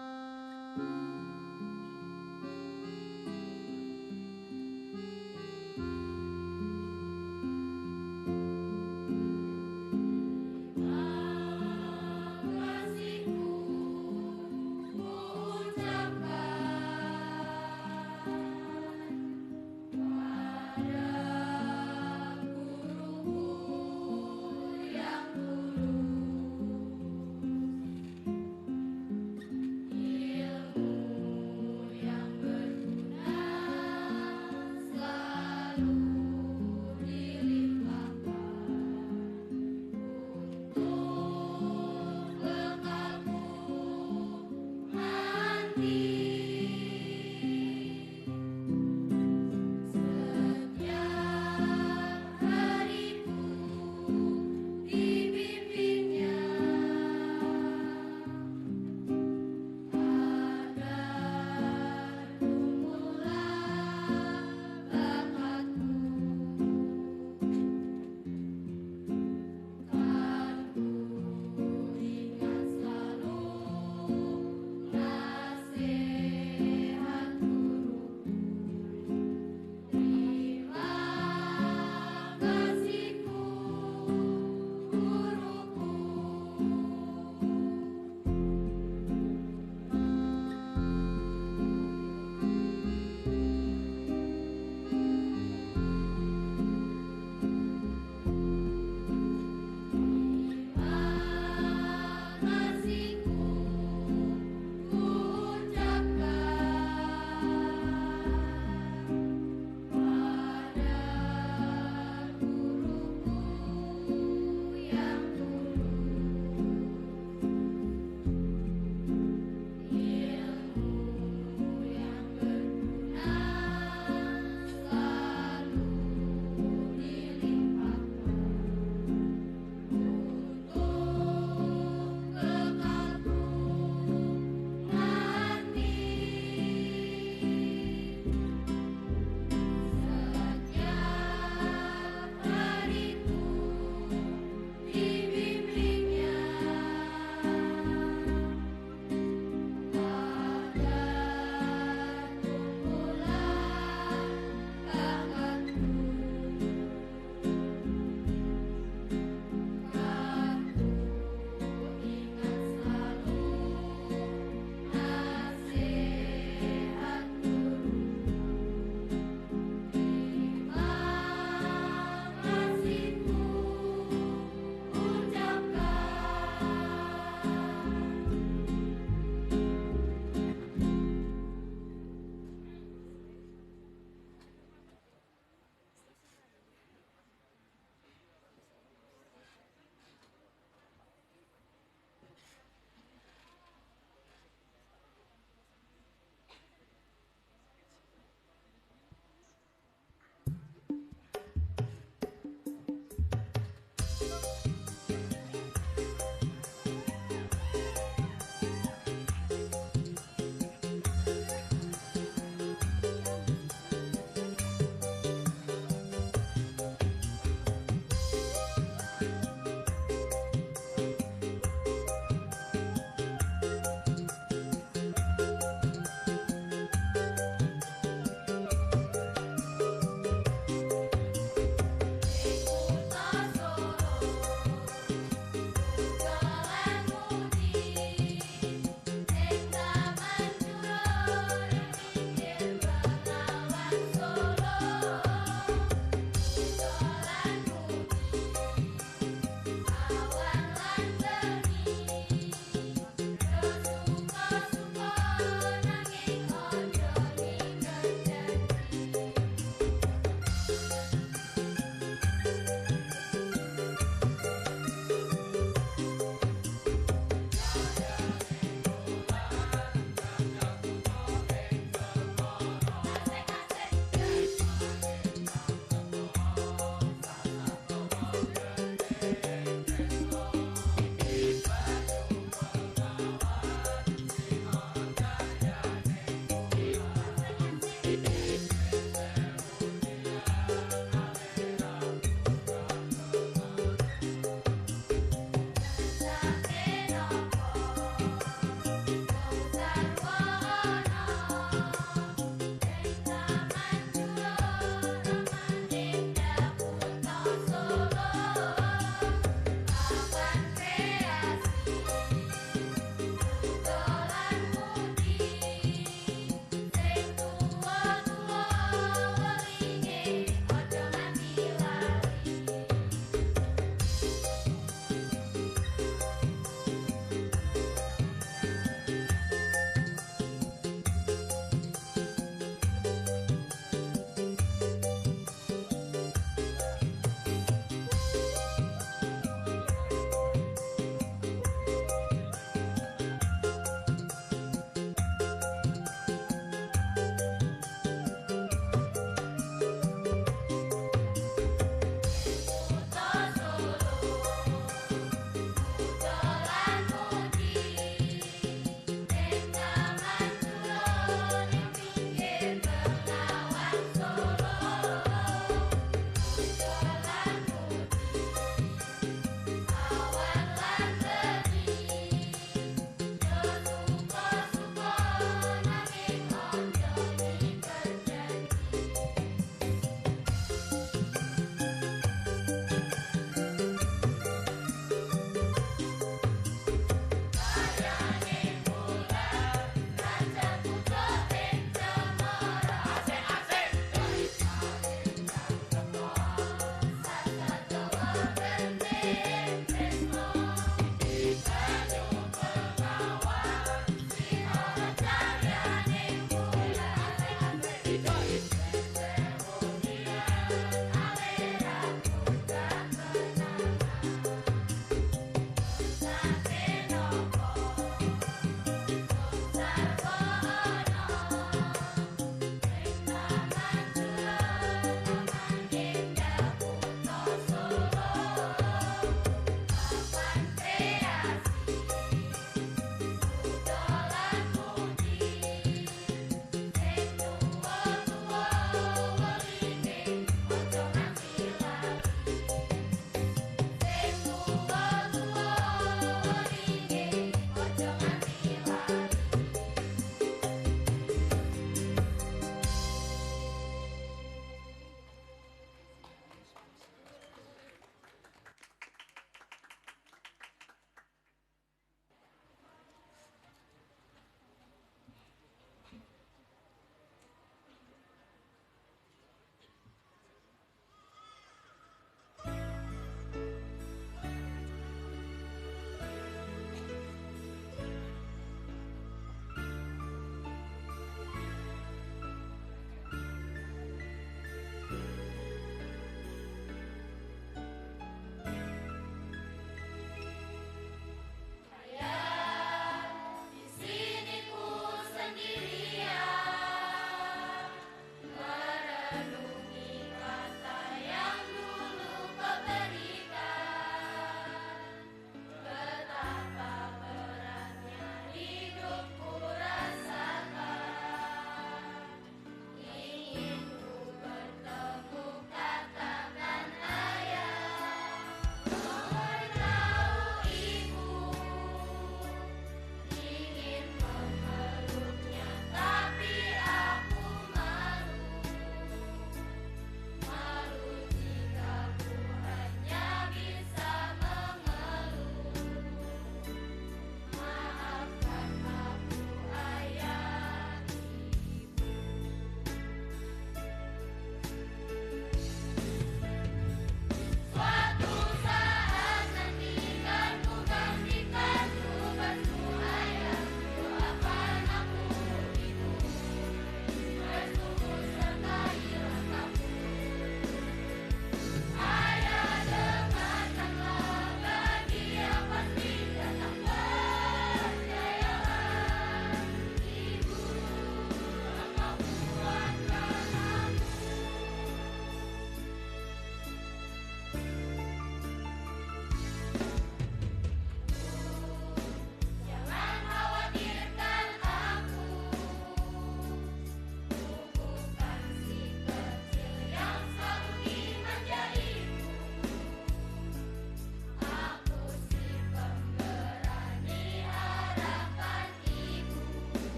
Yang tulus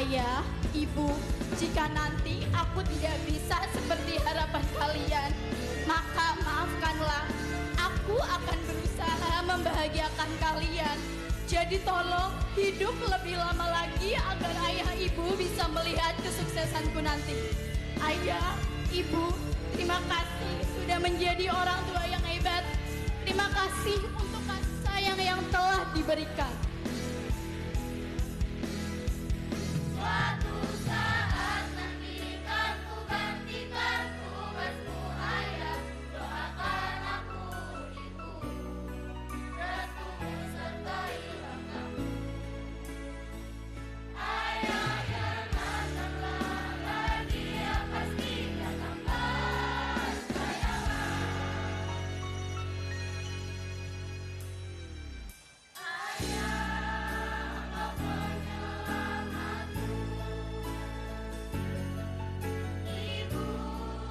Ayah, Ibu, jika nanti aku tidak bisa seperti harapan kalian, maka maafkanlah. Aku akan berusaha membahagiakan kalian. Jadi tolong hidup lebih lama lagi agar ayah ibu bisa melihat kesuksesanku nanti. Ayah, ibu, terima kasih sudah menjadi orang tua yang hebat. Terima kasih untuk kasih sayang yang telah diberikan. Suatu saat nanti kan ku gantikan tugasmu ayah. Doakan aku ibu, restumu sertai langkahku. Ayah janganlah lagi yang pasti datangkan sayangan. Ayah engkau penyelamatku, ibu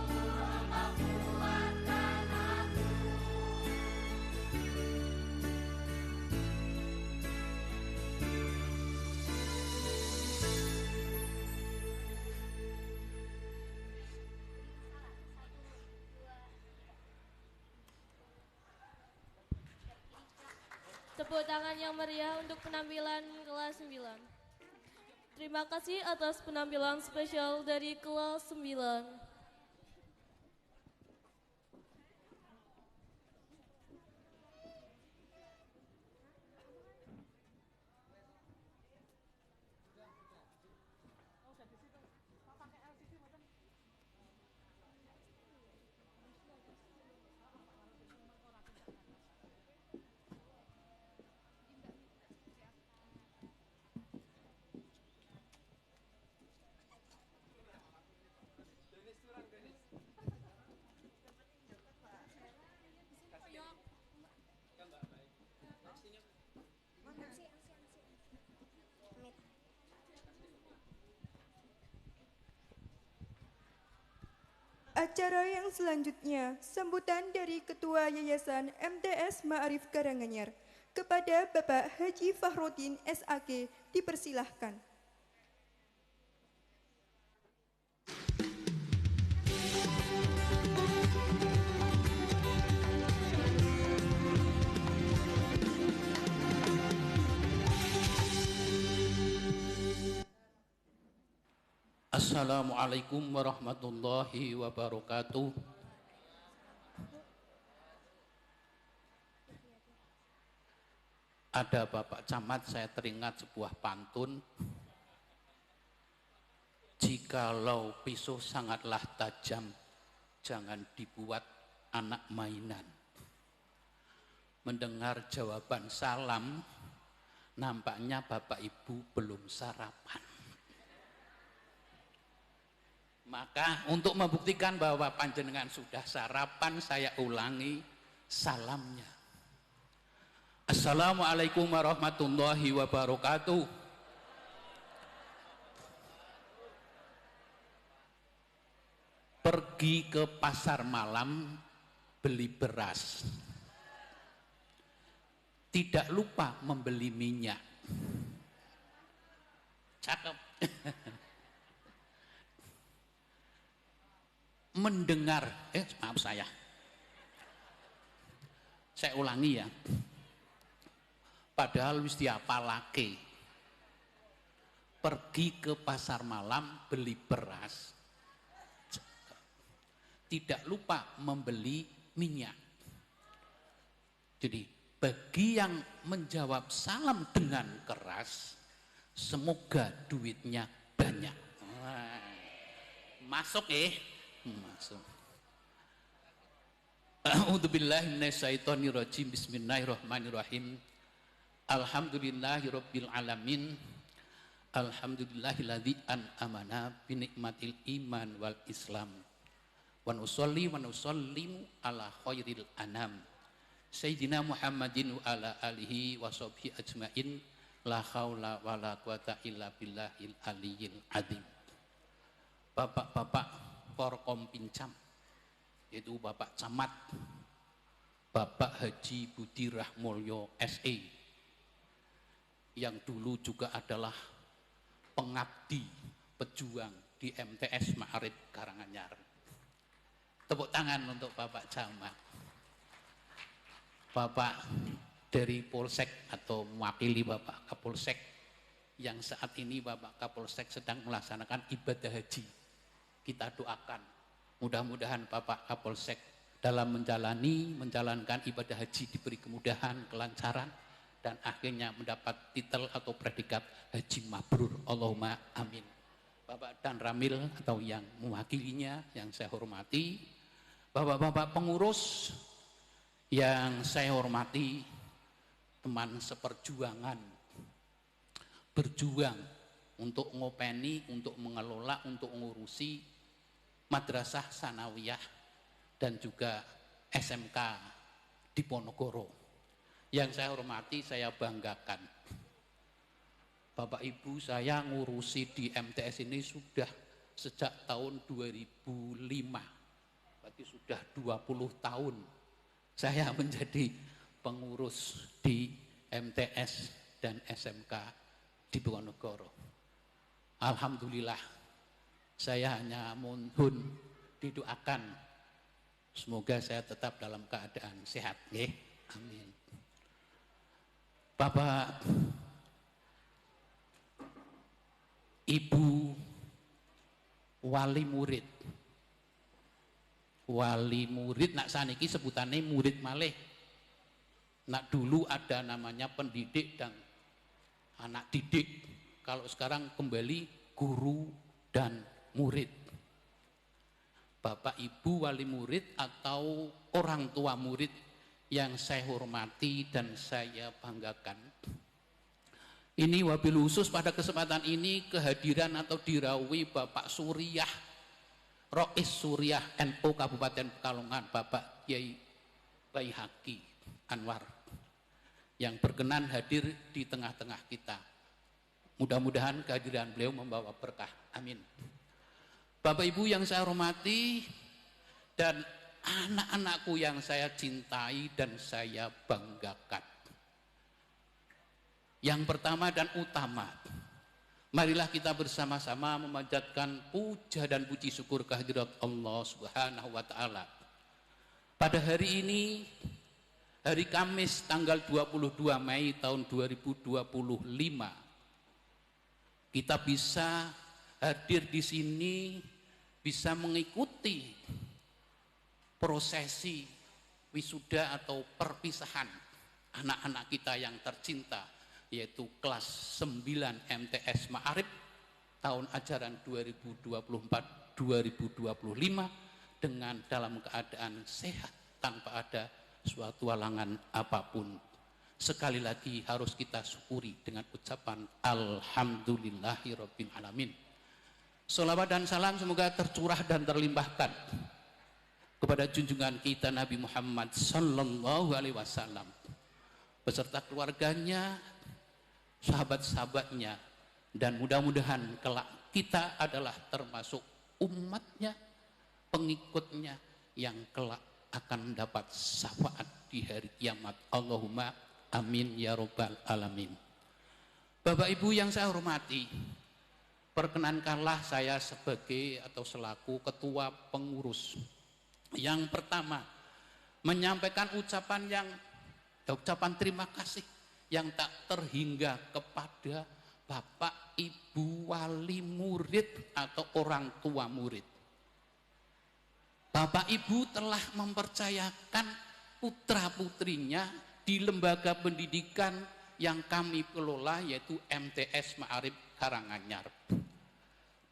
engkau kuatkan aku. Tepuk tangan yang meriah untuk penampilan kelas 9. Terima kasih atas penampilan spesial dari kelas 9. Acara yang selanjutnya, sambutan dari Ketua Yayasan MTS Ma'arif Karanganyar kepada Bapak Haji Fahrudin SAG dipersilahkan. Assalamualaikum warahmatullahi wabarakatuh. Ada Bapak Camat, saya teringat sebuah pantun. Jikalau pisau sangatlah tajam, jangan dibuat anak mainan. Mendengar jawaban salam, nampaknya Bapak Ibu belum sarapan. Maka untuk membuktikan bahwa panjenengan sudah sarapan, saya ulangi salamnya. Assalamualaikum warahmatullahi wabarakatuh. Pergi ke pasar malam beli beras. Tidak lupa membeli minyak. Cakep. Mendengar, maaf saya ulangi ya, padahal wis diapalake. Pergi ke pasar malam beli beras, tidak lupa membeli minyak. Jadi bagi yang menjawab salam dengan keras, semoga duitnya banyak. Masuk masuk. A'udzubillahi minasyaitonirrajim. Bismillahirrahmanirrahim. Alhamdulillahirabbil alamin. Alhamdulillahilladzi an'amana bi nikmatil iman wal islam. Wa nusolli wa nusallimu ala khairil anam. Sayyidina Muhammadin wa ala alihi wa sahbihi ajmain. La haula wa la quwata illa billahil aliyyil azim. Bapak-bapak Forkom Pincam, yaitu Bapak Camat, Bapak Haji Budi Rahmulyo SE, yang dulu juga adalah pengabdi, pejuang di MTS Ma'arif Karanganyar. Tepuk tangan untuk Bapak Camat. Bapak dari Polsek atau mewakili Bapak Kapolsek yang saat ini Bapak Kapolsek sedang melaksanakan ibadah haji. Kita doakan mudah-mudahan Bapak Kapolsek dalam menjalankan ibadah haji diberi kemudahan, kelancaran, dan akhirnya mendapat titel atau predikat haji mabrur. Allahumma amin. Bapak Dan Ramil atau yang mewakilinya yang saya hormati, Bapak-bapak pengurus yang saya hormati, teman seperjuangan, berjuang untuk ngopeni, untuk mengelola, untuk ngurusi Madrasah Sanawiyah dan juga SMK di Ponorogo. Yang saya hormati, saya banggakan. Bapak Ibu saya ngurusi di MTS ini sudah sejak tahun 2005. Berarti sudah 20 tahun saya menjadi pengurus di MTS dan SMK di Ponorogo. Alhamdulillah, saya hanya mohon didoakan semoga saya tetap dalam keadaan sehat. Amin. Bapak, Ibu, wali murid nak saniki sebutannya murid malih. Nak dulu ada namanya pendidik dan anak didik. Kalau sekarang kembali guru dan murid. Bapak Ibu wali murid atau orang tua murid yang saya hormati dan saya banggakan. Ini wabil khusus pada kesempatan ini kehadiran atau dirawi Bapak Suriah, Rois Suriah NU Kabupaten Pekalongan, Bapak Kiai Baihaqi Anwar yang berkenan hadir di tengah-tengah kita. Mudah-mudahan kehadiran beliau membawa berkah. Amin. Bapak Ibu yang saya hormati dan anak-anakku yang saya cintai dan saya banggakan. Yang pertama dan utama, marilah kita bersama-sama memanjatkan puja dan puji syukur kehadirat Allah Subhanahu wa taala. Pada hari ini, hari Kamis tanggal 22 Mei tahun 2025, kita bisa hadir di sini, bisa mengikuti prosesi wisuda atau perpisahan anak-anak kita yang tercinta, yaitu kelas 9 MTS Ma'arif tahun ajaran 2024-2025 dengan dalam keadaan sehat tanpa ada suatu halangan apapun. Sekali lagi harus kita syukuri dengan ucapan Alhamdulillahirabbil alamin. Sholawat dan salam semoga tercurah dan terlimpahkan kepada junjungan kita Nabi Muhammad sallallahu alaihi wasallam beserta keluarganya, sahabat-sahabatnya, dan mudah-mudahan kelak kita adalah termasuk umatnya, pengikutnya yang kelak akan mendapat syafaat di hari kiamat. Allahumma amin ya rabbal alamin. Bapak Ibu yang saya hormati, perkenankanlah saya sebagai atau selaku ketua pengurus yang pertama menyampaikan ucapan terima kasih yang tak terhingga kepada Bapak Ibu wali murid atau orang tua murid. Bapak Ibu telah mempercayakan putra-putrinya di lembaga pendidikan yang kami kelola, yaitu MTS Ma'arif Karanganyar.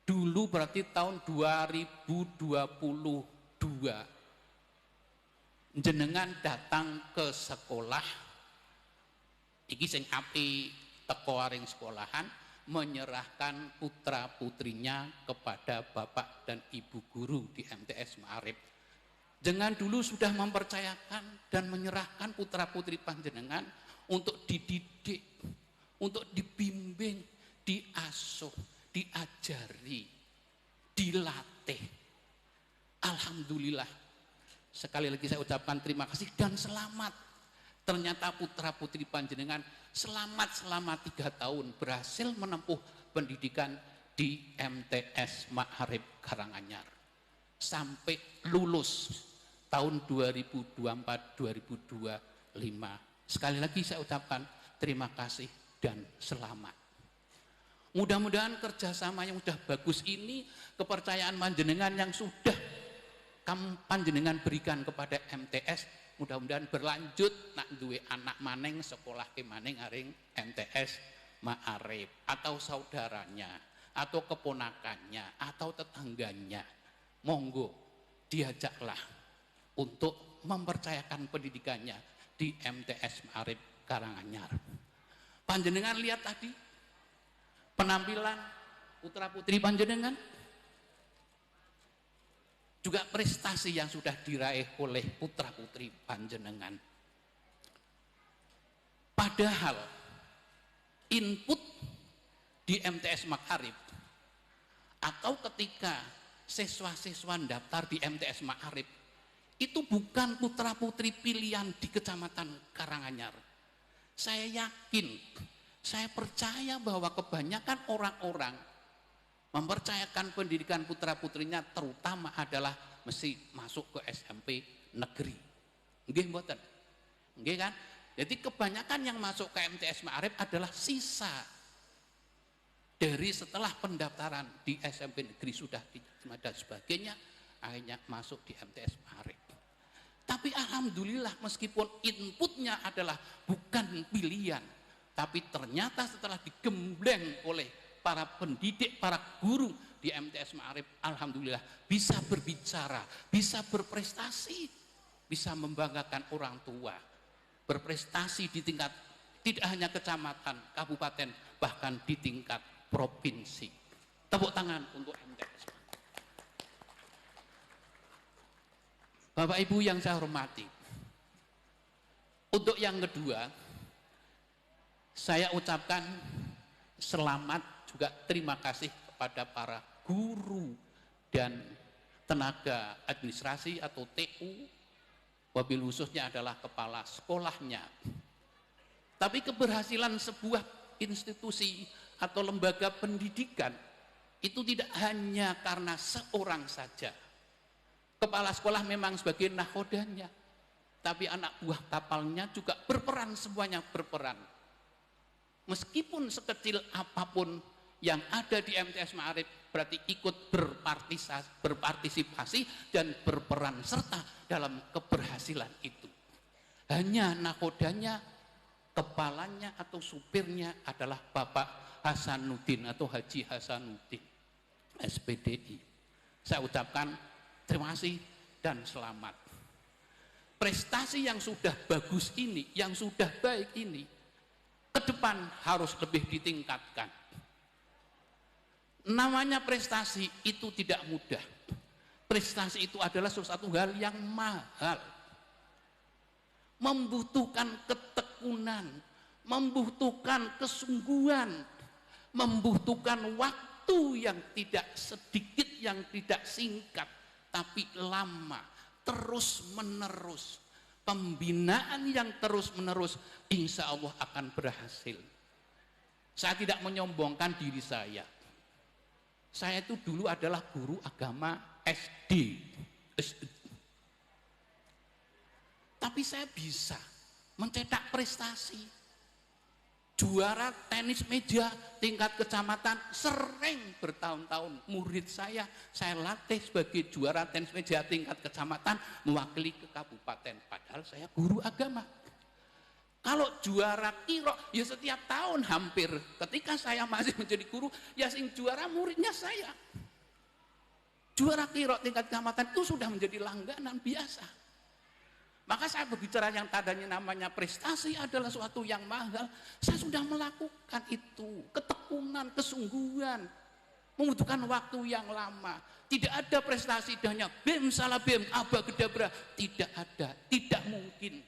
Dulu berarti tahun 2022 jenengan datang ke sekolah iki sing api teko aring sekolahan, menyerahkan putra putrinya kepada bapak dan ibu guru di MTS Ma'arif. Jangan dulu sudah mempercayakan dan menyerahkan putra putri panjenengan untuk dididik, untuk dibimbing, diasuh, diajari, dilatih. Alhamdulillah, sekali lagi saya ucapkan terima kasih dan selamat. Ternyata putra putri panjenengan selamat selama 3 tahun berhasil menempuh pendidikan di MTS Ma'arif Karanganyar sampai lulus tahun 2024-2025. Sekali lagi saya ucapkan terima kasih dan selamat. Mudah-mudahan kerjasama yang sudah bagus ini, kepercayaan panjenengan yang sudah panjenengan berikan kepada MTS, mudah-mudahan berlanjut nak duwe anak maneng sekolah ke maneng aring MTS Ma'arif, atau saudaranya, atau keponakannya, atau tetangganya. Monggo diajaklah untuk mempercayakan pendidikannya di MTS Ma'arif Karanganyar. Panjenengan lihat tadi penampilan putra-putri panjenengan, juga prestasi yang sudah diraih oleh putra-putri panjenengan. Padahal input di MTS Ma'arif atau ketika siswa-siswa daftar di MTS Ma'arif itu bukan putra-putri pilihan di Kecamatan Karanganyar. Saya yakin, saya percaya bahwa kebanyakan orang-orang mempercayakan pendidikan putra-putrinya terutama adalah mesti masuk ke SMP negeri. Nggih mboten? Nggih kan? Jadi kebanyakan yang masuk ke MTS Ma'arif adalah sisa dari setelah pendaftaran di SMP negeri sudah diterima dan sebagainya, akhirnya masuk di MTS Ma'arif. Tapi alhamdulillah meskipun inputnya adalah bukan pilihan, tapi ternyata setelah digembleng oleh para pendidik, para guru di MTS Ma'arif, alhamdulillah bisa berbicara, bisa berprestasi, bisa membanggakan orang tua, berprestasi di tingkat tidak hanya kecamatan, kabupaten, bahkan di tingkat provinsi. Tepuk tangan untuk MTS. Bapak Ibu yang saya hormati, untuk yang kedua, saya ucapkan selamat juga terima kasih kepada para guru dan tenaga administrasi atau TU, wabil khususnya adalah kepala sekolahnya. Tapi keberhasilan sebuah institusi atau lembaga pendidikan itu tidak hanya karena seorang saja. Kepala sekolah memang sebagai nahodanya, tapi anak buah kapalnya juga berperan, semuanya berperan. Meskipun sekecil apapun yang ada di MTS Ma'arif berarti ikut berpartisipasi dan berperan serta dalam keberhasilan itu. Hanya nakodanya, kepalanya atau supirnya adalah Bapak Hasanuddin atau Haji Hasanuddin SPDI. Saya ucapkan terima kasih dan selamat. Prestasi yang sudah bagus ini, yang sudah baik ini, ke depan harus lebih ditingkatkan. Namanya prestasi itu tidak mudah. Prestasi itu adalah sesuatu hal yang mahal. Membutuhkan ketekunan, membutuhkan kesungguhan, membutuhkan waktu yang tidak sedikit, yang tidak singkat, tapi lama, terus menerus. Pembinaan yang terus menerus insya Allah akan berhasil. Saya tidak menyombongkan diri saya. Saya itu dulu adalah guru agama SD. Tapi saya bisa mencetak prestasi. Juara tenis meja tingkat kecamatan sering bertahun-tahun. Murid saya latih sebagai juara tenis meja tingkat kecamatan mewakili ke kabupaten. Padahal saya guru agama. Kalau juara kiro, ya setiap tahun hampir. Ketika saya masih menjadi guru, ya sing juara muridnya saya. Juara kiro tingkat kecamatan itu sudah menjadi langganan biasa. Maka saya berbicara yang tadinya namanya prestasi adalah suatu yang mahal. Saya sudah melakukan itu. Ketekunan, kesungguhan. Membutuhkan waktu yang lama. Tidak ada prestasi hanya bem salah bem, aba gedabra. Tidak ada, tidak mungkin.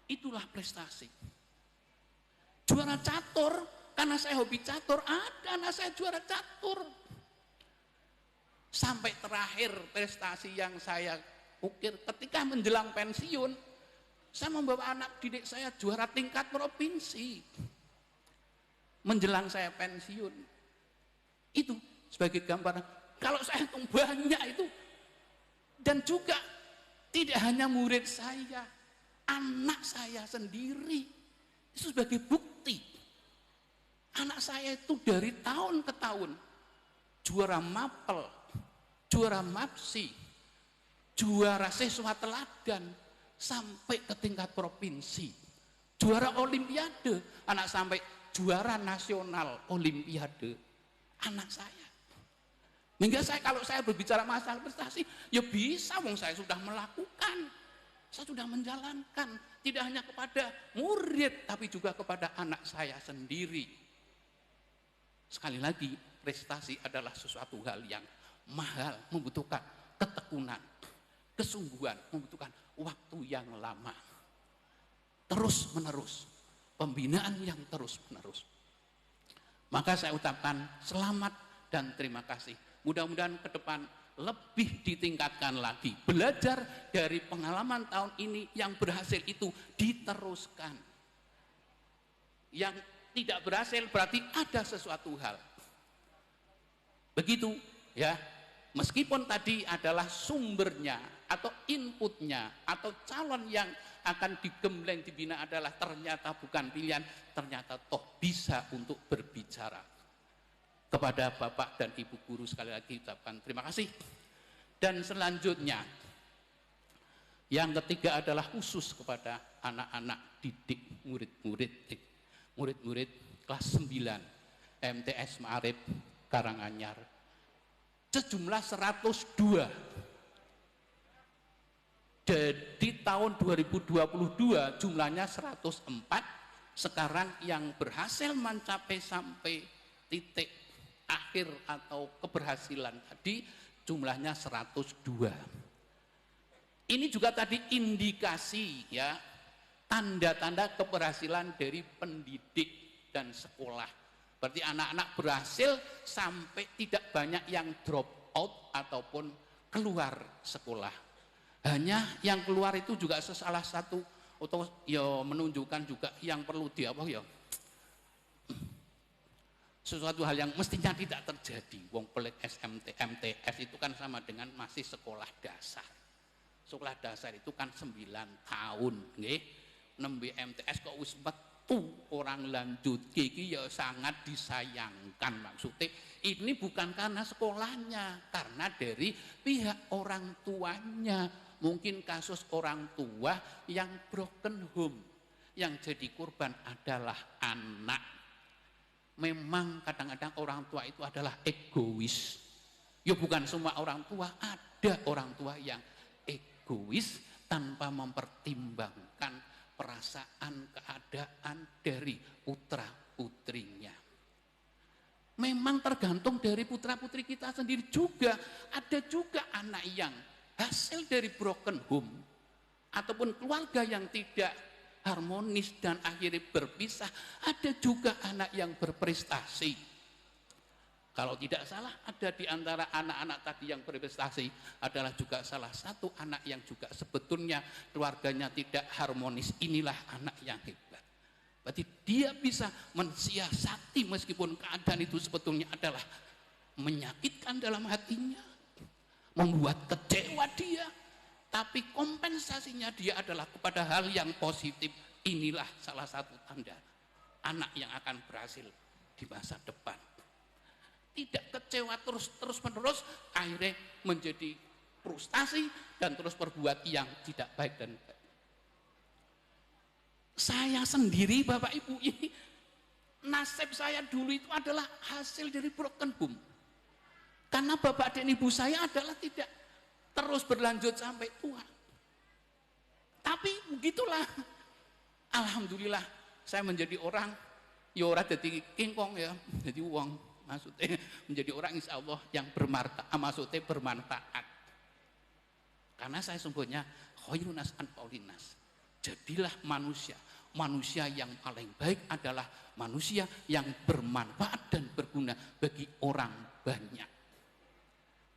Itulah prestasi. Juara catur, karena saya hobi catur, ada anak saya juara catur. Sampai terakhir prestasi yang saya ukir ketika menjelang pensiun, saya membawa anak didik saya juara tingkat provinsi. menjelang saya pensiun. Itu sebagai gambaran. Kalau saya hitung banyak itu, dan juga tidak hanya murid saya, anak saya sendiri, itu sebagai bukti. Anak saya itu dari tahun ke tahun juara mapel, juara mapsi, juara siswa teladan, sampai ke tingkat provinsi, juara olimpiade, anak sampai juara nasional olimpiade, anak saya. Hingga kalau saya berbicara masalah prestasi, ya bisa, wong saya sudah melakukan, saya sudah menjalankan, tidak hanya kepada murid, tapi juga kepada anak saya sendiri. Sekali lagi, prestasi adalah sesuatu hal yang mahal, membutuhkan ketekunan, kesungguhan, membutuhkan waktu yang lama, terus menerus, pembinaan yang terus menerus. Maka saya ucapkan selamat dan terima kasih. Mudah-mudahan ke depan lebih ditingkatkan lagi. Belajar dari pengalaman tahun ini, yang berhasil itu diteruskan. Yang tidak berhasil berarti ada sesuatu hal. Begitu ya. Meskipun tadi adalah sumbernya atau inputnya atau calon yang akan digembleng dibina adalah ternyata bukan pilihan, ternyata toh bisa untuk berbicara. Kepada Bapak dan Ibu guru sekali lagi ucapkan terima kasih. Dan selanjutnya yang ketiga adalah khusus kepada anak-anak didik, murid-murid kelas 9 MTS Ma'arif Karanganyar, sejumlah 102. Jadi tahun 2022 jumlahnya 104, sekarang yang berhasil mencapai sampai titik akhir atau keberhasilan tadi jumlahnya 102. Ini juga tadi indikasi ya, tanda-tanda keberhasilan dari pendidik dan sekolah. Berarti anak-anak berhasil sampai tidak banyak yang drop out ataupun keluar sekolah. Hanya yang keluar itu juga salah satu atau ya menunjukkan juga yang perlu sesuatu hal yang mestinya tidak terjadi. Wong pelik SMT, MTS itu kan sama dengan masih sekolah dasar. Sekolah dasar itu kan 9 tahun, nggih. Nembe MTS kok wis metu orang lanjut iki ya sangat disayangkan. Maksudnya ini bukan karena sekolahnya, karena dari pihak orang tuanya. Mungkin kasus orang tua yang broken home, yang jadi korban adalah anak. Memang kadang-kadang orang tua itu adalah egois. Ya bukan semua orang tua, ada orang tua yang egois tanpa mempertimbangkan perasaan keadaan dari putra-putrinya. Memang tergantung dari putra-putri kita sendiri juga. Ada juga anak yang hasil dari broken home ataupun keluarga yang tidak harmonis dan akhirnya berpisah. Ada juga anak yang berprestasi. Kalau tidak salah ada di antara anak-anak tadi yang berprestasi adalah juga salah satu anak yang juga sebetulnya keluarganya tidak harmonis. Inilah anak yang hebat. Berarti dia bisa mensiasati meskipun keadaan itu sebetulnya adalah menyakitkan dalam hatinya, membuat kecewa dia. Tapi kompensasinya dia adalah kepada hal yang positif. Inilah salah satu tanda anak yang akan berhasil di masa depan. Tidak kecewa terus menerus, akhirnya menjadi frustasi dan terus berbuat yang tidak baik dan baik. Saya sendiri Bapak Ibu, ini nasib saya dulu itu adalah hasil dari broken home. Karena Bapak dan Ibu saya adalah tidak terus berlanjut sampai tua. Tapi begitulah. Alhamdulillah saya menjadi orang, ya ora dadi kingkong ya, jadi uang. Maksudnya menjadi orang insya Allah yang maksudnya bermanfaat. Karena saya sungguhnya khairunas anfa'ulinnas. Jadilah manusia yang paling baik adalah manusia yang bermanfaat dan berguna bagi orang banyak.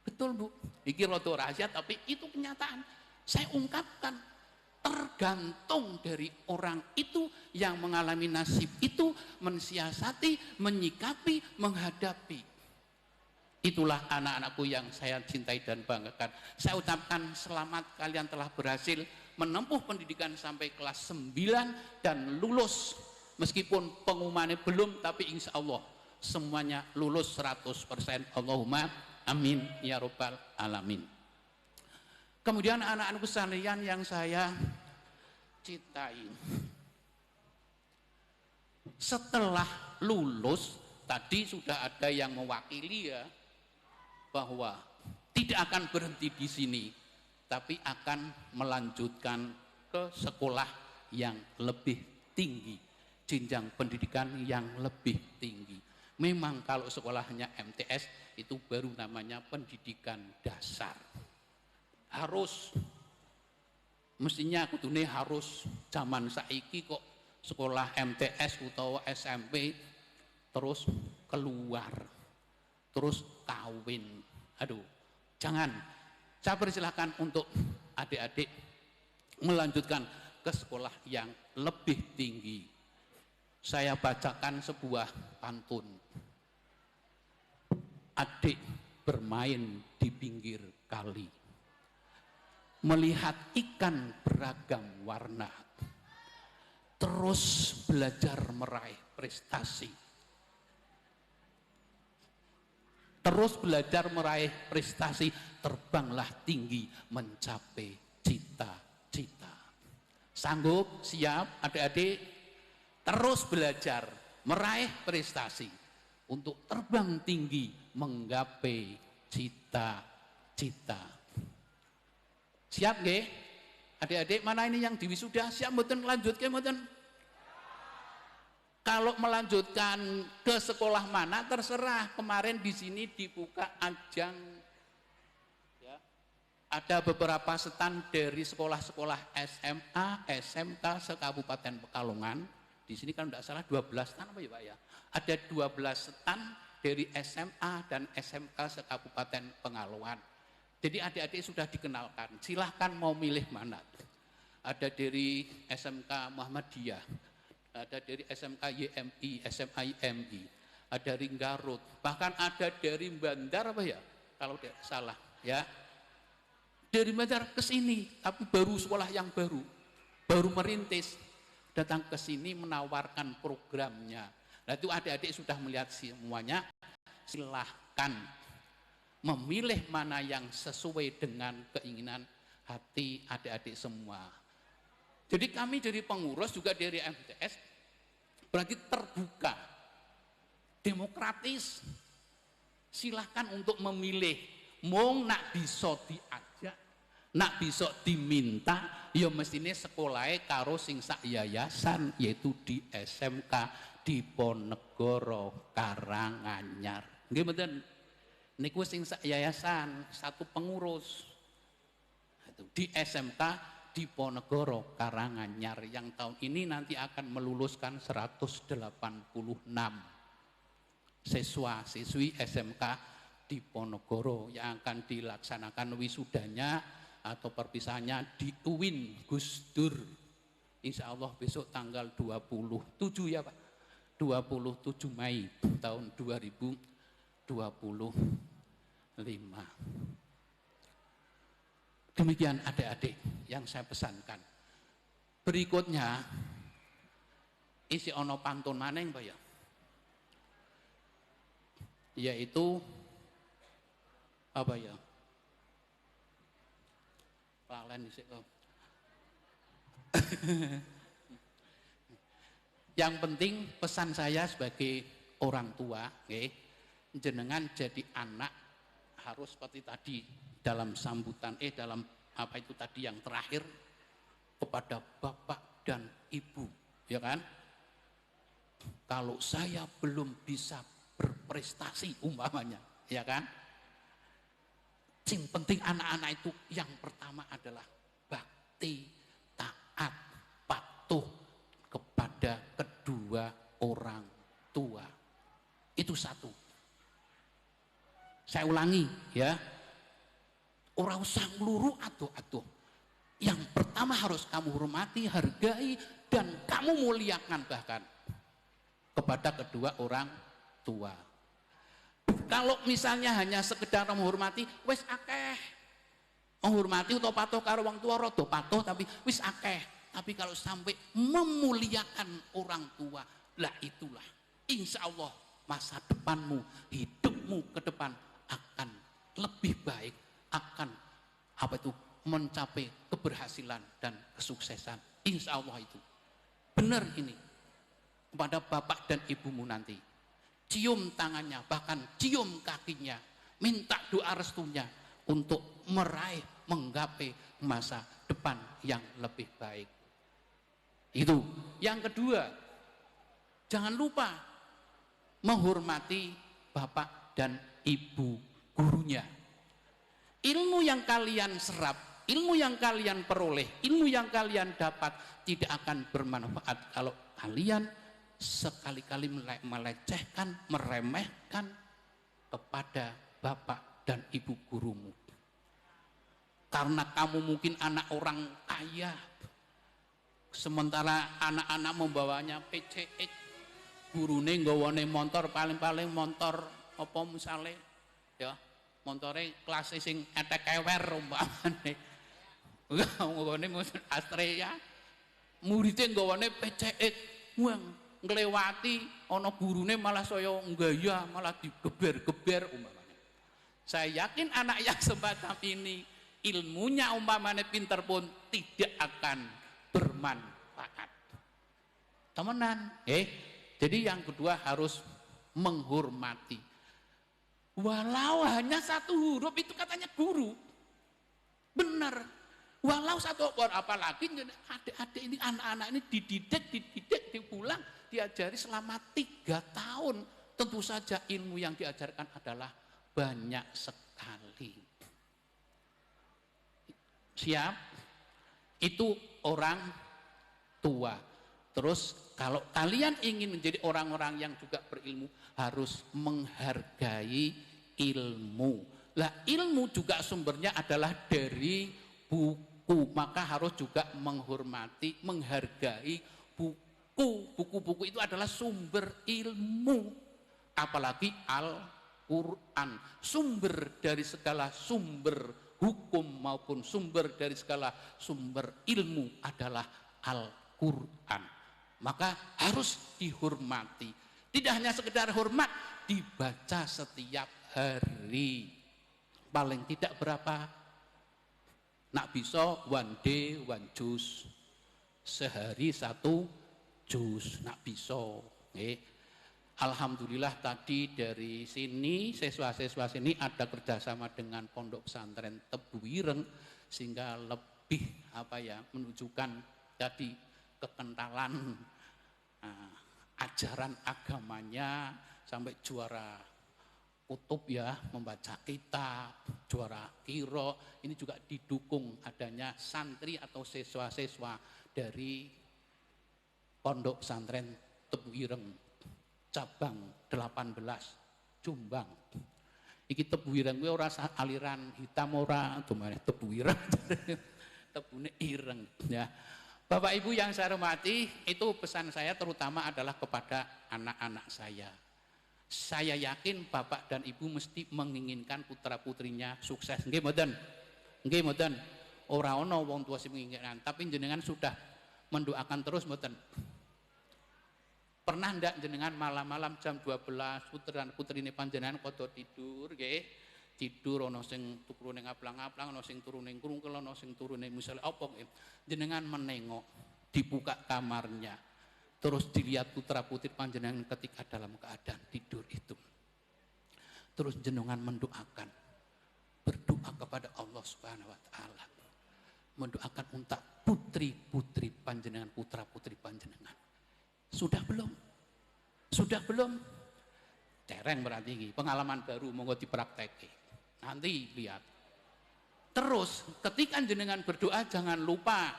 Betul Bu, ini rada rahasia tapi itu kenyataan. Saya ungkapkan, gantung dari orang itu yang mengalami nasib itu mensiasati, menyikapi, menghadapi. Itulah anak-anakku yang saya cintai dan banggakan. Saya ucapkan selamat, kalian telah berhasil menempuh pendidikan sampai kelas 9 dan lulus. Meskipun pengumumannya belum, tapi insya Allah semuanya lulus 100%. Allahumma amin ya rabbal alamin. Kemudian anak-anakku sekalian yang saya cintai, setelah lulus tadi sudah ada yang mewakili ya, bahwa tidak akan berhenti di sini, tapi akan melanjutkan ke sekolah yang lebih tinggi, jenjang pendidikan yang lebih tinggi. Memang kalau sekolahnya MTS itu baru namanya pendidikan dasar. Harus, mestinya kudune harus zaman saiki kok sekolah MTS atau SMP terus keluar, terus kawin. Aduh, jangan. Saya persilahkan untuk adik-adik melanjutkan ke sekolah yang lebih tinggi. Saya bacakan sebuah pantun. Adik bermain di pinggir kali, melihat ikan beragam warna, terus belajar meraih prestasi. Terus belajar meraih prestasi, terbanglah tinggi mencapai cita-cita. Sanggup, siap adik-adik? Terus belajar meraih prestasi untuk terbang tinggi menggapai cita-cita. Siap nggih? Adik-adik mana ini yang diwisuda? Siap mboten lanjut ke mboten? Kalau melanjutkan ke sekolah mana terserah. Kemarin di sini dibuka ajang ya. Ada beberapa stand dari sekolah-sekolah SMA, SMK se-Kabupaten Pekalongan. Di sini kan tidak salah 12 stand apa ya Pak ya? Ada 12 stand dari SMA dan SMK se-Kabupaten Pekalongan. Jadi adik-adik sudah dikenalkan. Silahkan mau milih mana. Ada dari SMK Muhammadiyah, ada dari SMK YMI, SMA IMI, ada dari Garut, bahkan ada dari Bandar apa ya, kalau tidak salah ya, dari Bandar ke sini, tapi baru sekolah yang baru merintis, datang ke sini menawarkan programnya. Nah itu adik-adik sudah melihat semuanya, silahkan memilih mana yang sesuai dengan keinginan hati adik-adik semua. Jadi kami dari pengurus juga dari MTS berarti terbuka, demokratis. Silahkan untuk memilih, mau nak bisa diajak, nak bisa diminta, ya mestinya sekolahnya karo sing sak yayasan, yaitu di SMK Diponegoro Karanganyar. Nggih mboten? Niku sing sak yayasan, satu pengurus. Di SMK Diponegoro Karanganyar yang tahun ini nanti akan meluluskan 186 siswa-siswi SMK Diponegoro yang akan dilaksanakan wisudanya atau perpisahannya di UIN Gus Dur. Insya Allah besok tanggal 27 ya Pak, 27 Mei tahun 2025. Demikian adik-adik yang saya pesankan. Berikutnya isi ono pantun maneng Pak ya, yaitu apa ya, lalen isi yang penting pesan saya sebagai orang tua, jenengan jadi anak harus seperti tadi dalam sambutan dalam apa itu tadi yang terakhir, kepada bapak dan ibu, ya kan? Kalau saya belum bisa berprestasi umpamanya, ya kan? Yang penting anak-anak itu yang pertama adalah bakti, taat, patuh kepada kedua orang tua. Itu satu. Saya ulangi ya. Ora usah ngluru atuh-atuh. yang pertama harus kamu hormati, hargai, dan kamu muliakan bahkan kepada kedua orang tua. Kalau misalnya hanya sekedar menghormati, wis akeh. Menghormati atau patuh karo wong tua, rada patuh tapi wis akeh. Tapi kalau sampai memuliakan orang tua, lah itulah insya Allah masa depanmu, hidupmu ke depan akan lebih baik, akan mencapai keberhasilan dan kesuksesan. Insya Allah itu benar. Ini kepada bapak dan ibumu nanti, cium tangannya, bahkan cium kakinya, minta doa restunya untuk meraih, menggapai masa depan yang lebih baik. Itu. Yang kedua, jangan lupa menghormati bapak dan ibu gurunya. Ilmu yang kalian serap, ilmu yang kalian peroleh, ilmu yang kalian dapat tidak akan bermanfaat kalau kalian sekali-kali melecehkan, meremehkan kepada bapak dan ibu gurumu. Karena kamu mungkin anak orang kaya, sementara anak-anak membawanya PCX, gurune nggawane motor paling-paling motor apa misale ya, montore kelas sing etek ewer umpamane. Nggawane Astrea, muridé nggawane PCX, wong nglewati ana gurune malah saya nggaya, malah digeber-geber umpamane. Saya yakin anak yang semacam ini ilmunya umpamane pinter pun tidak akan bermanfaat. Temenan, jadi yang kedua harus menghormati. Walau hanya satu huruf itu katanya guru. Benar. Walau satu huruf, apalagi adik-adik ini, anak-anak ini dididik, dipulang, diajari selama 3 tahun. Tentu saja ilmu yang diajarkan adalah banyak sekali. Siap? Itu orang tua. Terus kalau kalian ingin menjadi orang-orang yang juga berilmu, harus menghargai ilmu. Lah ilmu juga sumbernya adalah dari buku, maka harus juga menghormati, menghargai buku. Buku-buku itu adalah sumber ilmu. Apalagi Al-Quran, sumber dari segala sumber hukum maupun sumber dari segala sumber ilmu adalah Al-Quran. Maka harus dihormati. Tidak hanya sekedar hormat, dibaca setiap hari. Paling tidak berapa? Nak bisa one day one juz. Sehari 1 juz. Nak bisa. Alhamdulillah tadi dari sini siswa-siswa sini ada kerjasama dengan Pondok Pesantren Tebu Ireng sehingga lebih menunjukkan tadi kekentalan ajaran agamanya sampai juara kutub ya, membaca kitab, juara qiro. Ini juga didukung adanya santri atau siswa-siswa dari Pondok Pesantren Tebu Ireng cabang 18 Jombang. Iki Tebu Ireng kuwi ora aliran hitam ora, domane Tebu Ireng. Tebune ireng ya. Bapak Ibu yang saya hormati, itu pesan saya terutama adalah kepada anak-anak saya. Saya yakin Bapak dan Ibu mesti menginginkan putra-putrinya sukses. Nggih mboten? Nggih mboten? Ora ana wong tua sing menginginkan, tapi jenengan sudah mendoakan terus mboten? Pernah ndak jenengan malam-malam jam 12 putra-putrine panjenengan padha tidur nggih? Tidur ana sing turu ning ablang-ablang, ana sing turu ning krungkel, ana sing turu ning misale apa nggih. Jenengan menengok, dibuka kamarnya. Terus dilihat putra-putri panjenengan ketika dalam keadaan tidur itu. Terus jenengan mendoakan. Berdoa kepada Allah Subhanahu wa taala. Mendoakan untuk putri-putri panjenengan, putra-putri panjenengan. Sudah belum? Sudah belum? Cereng berarti ini, pengalaman baru monggo dipraktekke. Nanti lihat. Terus ketika jenengan berdoa jangan lupa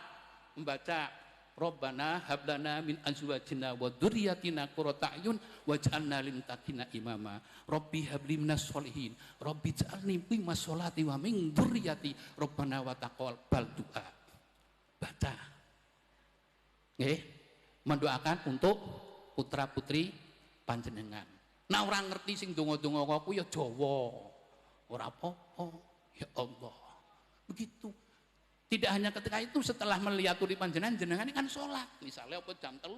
membaca Rabbana hablana min azwajina wa dzurriyyatina qurrata a'yun waj'alna lil muttaqina imama. Rabbi habli minas sholihin. Rabbi ij'alni muqimas sholati wa min dzurriyyati. Rabbana wa taqabbal du'a. baca. Nggih, mendoakan untuk putra-putri panjenengan. Nah orang ngerti sing donga-donga aku ya Jawa. Ora apa-apa, ya Allah. Begitu. Tidak hanya ketika itu, setelah melihat turi panjenengan, jenengan kan sholat. Misalnya apa jam 3,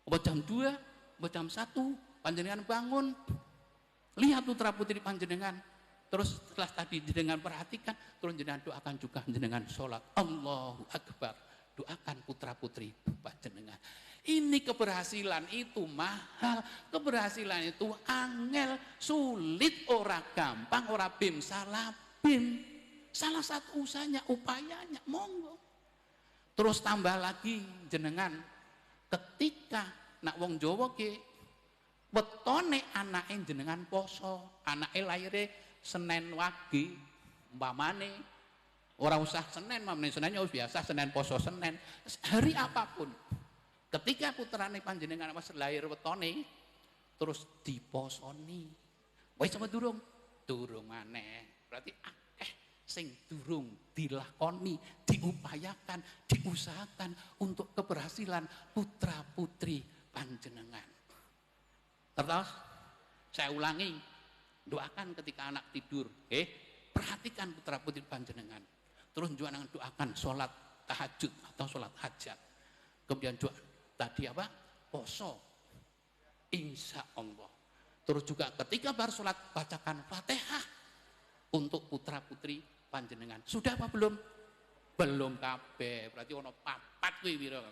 apa jam 2, apa jam 1, panjenengan bangun. Lihat putra putri panjenengan. Terus setelah tadi jenengan perhatikan, terus jenengan doakan juga jenengan sholat. Allahu Akbar. Doakan putra putri panjenengan. Ini keberhasilan itu mahal, keberhasilan itu angel, sulit, ora gampang, ora bim salah bim. Salah satu usahanya, upayanya, monggo. Terus tambah lagi jenengan, ketika nak wong Jawa ki wetone anake jenengan poso, anake laire Senin Wage, umpamane ora usah Senin, mamane Senin ya biasa, Senin poso Senin, hari apapun. Ketika putrane panjenengan pas lahir wetone terus diposoni. Wis apa durung? Durung maneh. Berarti akeh sing durung dilakoni, diupayakan, diusahakan untuk keberhasilan putra-putri panjenengan. Terus saya ulangi, doakan ketika anak tidur, perhatikan putra-putri panjenengan. Terus juga doakan sholat tahajud atau sholat hajat. Kemudian doa tadi apa? Poso. Insya Allah. Terus juga ketika bar sholat bacakan Fatihah untuk putra-putri panjenengan. Sudah apa belum? Belum kabeh. Berarti ono papat kuwi pira.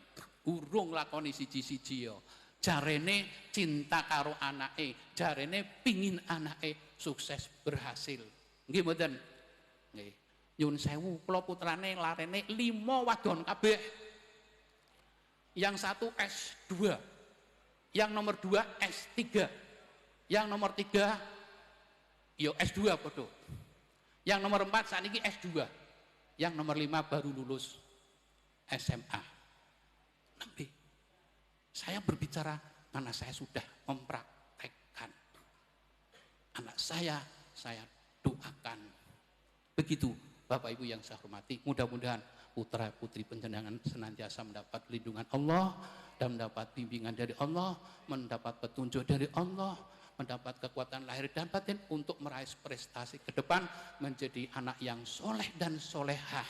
Urung lakoni siji-siji ya. Jarene cinta karo anake, jarene pingin anake sukses berhasil. Nggih mboten? Nggih. Nyun sewu, kula putrane larene 5 wadon kabeh. Yang satu S2, yang nomor 2 S3, yang nomor 3 yo S2 podo, yang nomor 4 saat ini S2, yang nomor 5 baru lulus SMA. Nabi, saya berbicara karena saya sudah mempraktekkan. Anak saya doakan. Begitu Bapak Ibu yang saya hormati, mudah-mudahan putra putri panjenengan senantiasa mendapat lindungan Allah dan mendapat bimbingan dari Allah, mendapat petunjuk dari Allah, mendapat kekuatan lahir dan batin untuk meraih prestasi ke depan, menjadi anak yang soleh dan solehah,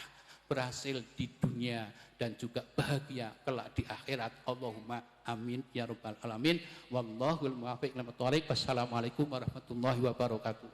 berhasil di dunia dan juga bahagia kelak di akhirat. Allahumma amin ya rabbal alamin. Wallahul muwaffiq ila thoriq. Wassalamualaikum warahmatullahi wabarakatuh.